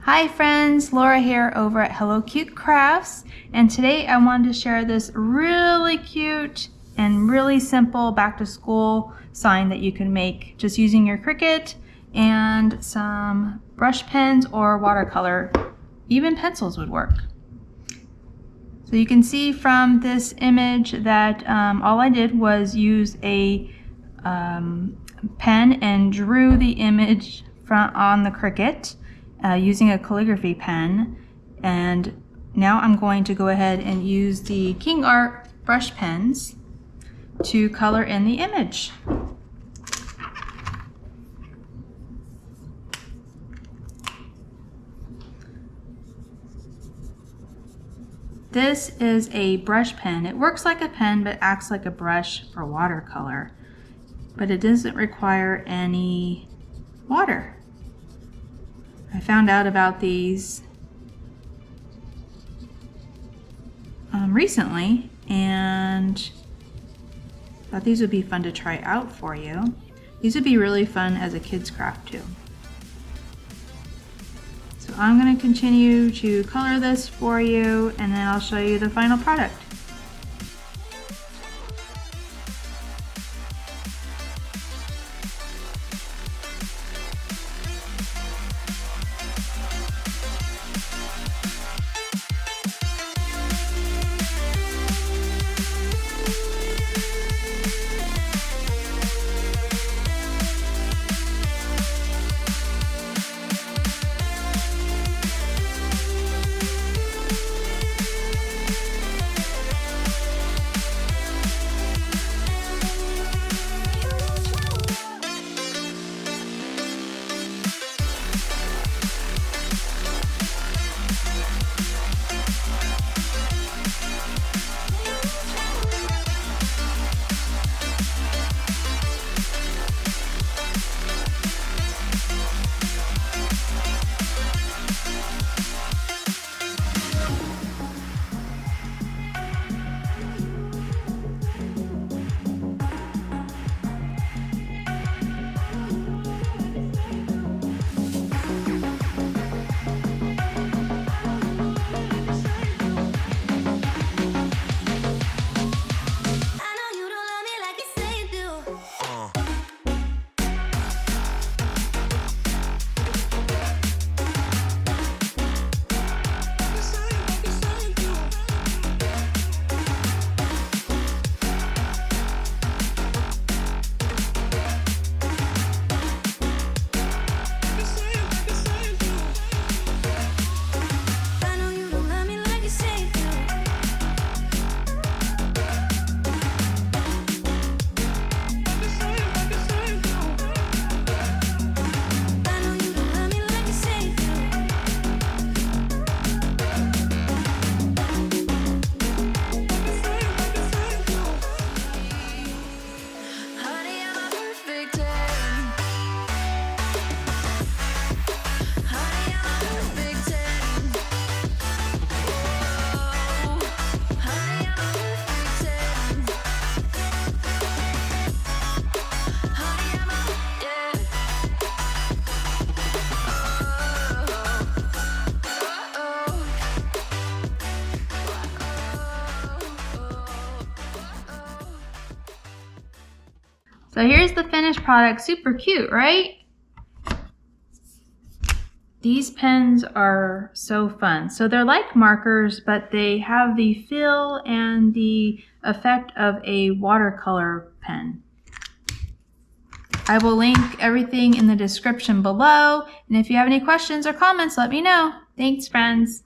Hi friends, Laura here over at Hello Cute Crafts, and today I wanted to share this really cute and really simple back to school sign that you can make just using your Cricut and some brush pens or watercolor. Even pencils would work. So you can see from this image that all I did was use a pen and drew the image on the Cricut using a calligraphy pen, and now I'm going to go ahead and use the KingArt Brush Pens to color in the image. This is a brush pen. It works like a pen but acts like a brush for watercolor, but it doesn't require any water. I found out about these recently and thought these would be fun to try out for you. These would be really fun as a kid's craft too. So I'm going to continue to color this for you, and then I'll show you the final product. So here's the finished product. Super cute, right? These pens are so fun. So they're like markers, but they have the feel and the effect of a watercolor pen. I will link everything in the description below, and if you have any questions or comments, let me know. Thanks, friends.